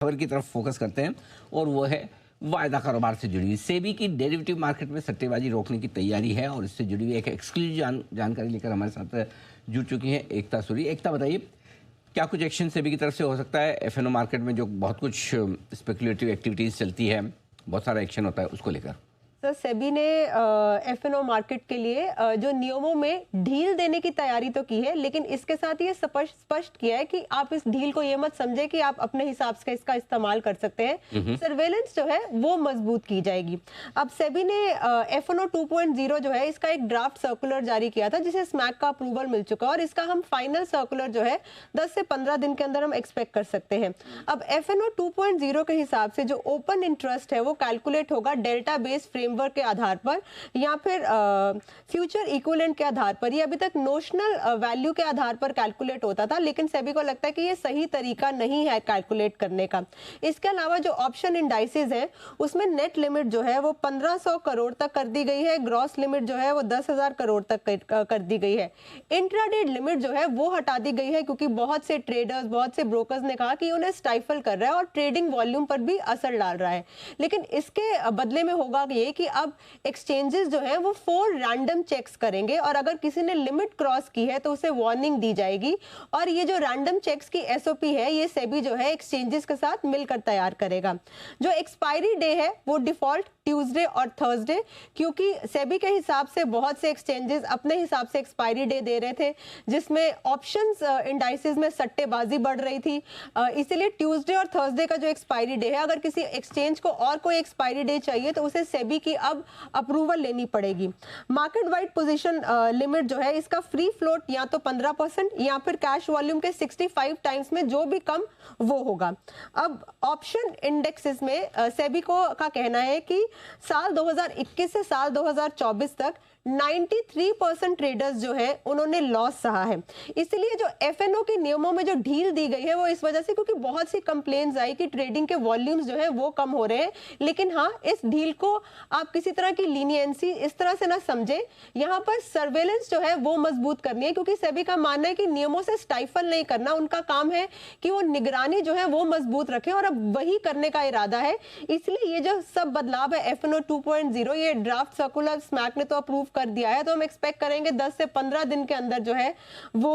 खबर की तरफ फोकस करते हैं और वो है वायदा कारोबार से जुड़ी हुई सेबी की डेरिवेटिव मार्केट में सट्टेबाजी रोकने की तैयारी है और इससे जुड़ी हुई एक एक्सक्लूसिव जानकारी लेकर हमारे साथ जुड़ चुकी हैं एकता सूरी। एकता, बताइए क्या कुछ एक्शन सेबी की तरफ से हो सकता है एफएनओ मार्केट में जो बहुत कुछ स्पेकुलेटिव एक्टिविटीज चलती है, बहुत सारा एक्शन होता है, उसको लेकर। सर, सेबी ने एफएनओ मार्केट के लिए जो नियमों में ढील देने की तैयारी तो की है, लेकिन इसके साथ ये स्पष्ट किया है कि आप इस ढील को ये मत समझे कि आप अपने हिसाब से इसका इस्तेमाल कर सकते हैं। सर्वेलेंस जो है वो मजबूत की जाएगी। अब सेबी ने एफएनओ 2.0 जो है इसका एक ड्राफ्ट सर्कुलर जारी किया था, जिसे स्मैक का अप्रूवल मिल चुका है और इसका हम फाइनल सर्कुलर जो है 10 से 15 दिन के अंदर हम एक्सपेक्ट कर सकते हैं। अब एफएनओ 2.0 के हिसाब से जो ओपन इंटरेस्ट है वो कैलकुलेट होगा डेल्टा बेस फ्रेमवर्क के आधार पर या फिर फ्यूचर इक्विवेलेंट के आधार पर। ये अभी तक नोशनल वैल्यू के आधार पर कैलकुलेट होता था, लेकिन सेबी को लगता है कि ये सही तरीका नहीं है कैलकुलेट करने का। इसके अलावा जो ऑप्शन इंडाइसेस है उसमें नेट लिमिट जो है वो 1500 करोड़ तक कर दी गई है, ग्रॉस लिमिट जो है वो 10,000 करोड़ तक कर दी गई है। इंट्राडे लिमिट जो है वो हटा दी गई है क्योंकि बहुत से ट्रेडर्स, बहुत से ब्रोकर्स ने कहा कि उन्हें स्टाइफल कर रहा है और ट्रेडिंग वॉल्यूम पर भी असर डाल रहा है। लेकिन इसके बदले में होगा ये कि अब एक्सचेंजेस जो है वो 4 रैंडम चेक्स करेंगे और अगर किसी ने लिमिट क्रॉस की है तो उसे वार्निंग दी जाएगी। और ये जो रैंडम चेक्स की एसओपी है ये सेबी जो है एक्सचेंजेस के साथ मिलकर तैयार करेगा। जो एक्सपायरी डे है वो डिफॉल्ट ट्यूसडे और थर्सडे, क्योंकि सेबी के हिसाब से बहुत से एक्सचेंजेस अपने हिसाब से एक्सपायरी डे दे रहे थे, जिसमें ऑप्शंस इंडाइसेस में सट्टेबाजी बढ़ रही थी। इसीलिए ट्यूसडे और थर्सडे का जो एक्सपायरी डे है, अगर किसी एक्सचेंज को और कोई एक्सपायरी डे चाहिए तो उसे सेबी की अब अप्रूवल लेनी पड़ेगी। मार्केट वाइड पोजीशन लिमिट जो है इसका फ्री फ्लोट या तो 15% या फिर कैश वॉल्यूम के 65 टाइम्स में जो भी कम वो होगा। अब ऑप्शन इंडेक्सेस में सेबी का कहना है कि साल 2021 से साल 2024 तक 93% ट्रेडर्स जो हैं उन्होंने लॉस सहा है। इसलिए जो एफएनओ के नियमों में जो ढील दी गई है वो इस वजह से, क्योंकि बहुत सी कंप्लेंट्स आई कि ट्रेडिंग के वॉल्यूम्स जो है वो कम हो रहे हैं। लेकिन हाँ, इस ढील को आप किसी तरह की लीनियंसी इस तरह से ना समझे। यहाँ पर सर्वेलेंस जो है वो मजबूत करनी है, क्योंकि सेबी का मानना है कि नियमों से स्टाइफल नहीं करना, उनका काम है कि वो निगरानी जो है वो मजबूत रखें और अब वही करने का इरादा है। इसलिए ये जो सब बदलाव है एफएनओ 2.0, ये ड्राफ्ट सर्कुलर स्मैक ने तो अप्रूव कर दिया है, तो हम एक्सपेक्ट करेंगे 10 से 15 दिन के अंदर जो है वो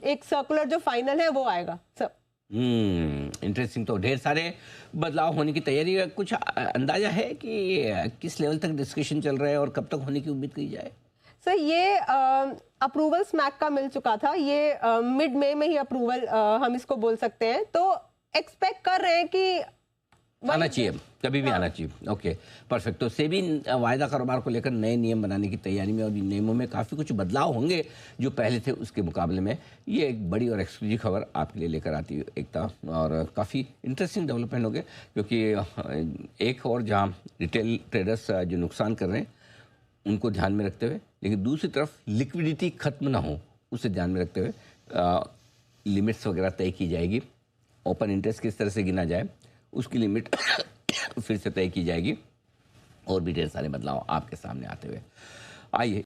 एक सर्कुलर जो फाइनल है वो आएगा। सब इंटरेस्टिंग। तो ढेर सारे बदलाव होने की तैयारी है। कुछ अंदाजा है कि किस लेवल तक डिस्कशन चल रहा है और कब तक होने की उम्मीद की जाए? सर, ये अप्रूवल स्मैक का मिल चुका था, ये मिड मई में ही अप्रूवल हम इसको बोल सकते हैं, तो एक्सपेक्ट कर रहे हैं कि आना चाहिए, कभी भी आना चाहिए। Okay, perfect. तो सेबी वायदा कारोबार को लेकर नए नियम बनाने की तैयारी में और इन नियमों में काफ़ी कुछ बदलाव होंगे जो पहले थे उसके मुकाबले में। ये एक बड़ी और एक्सक्लूसिव खबर आपके लिए लेकर आती है एकता, और काफ़ी इंटरेस्टिंग डेवलपमेंट होंगे, क्योंकि एक और जहाँ रिटेल ट्रेडर्स जो नुकसान कर रहे हैं उनको ध्यान में रखते हुए, लेकिन दूसरी तरफ लिक्विडिटी खत्म ना हो उसे ध्यान में रखते हुए लिमिट्स वगैरह तय की जाएगी। ओपन इंटरेस्ट किस तरह से गिना जाए उसकी लिमिट फिर से तय की जाएगी, और भी ढेर सारे बदलाव आपके सामने आते हुए। आइए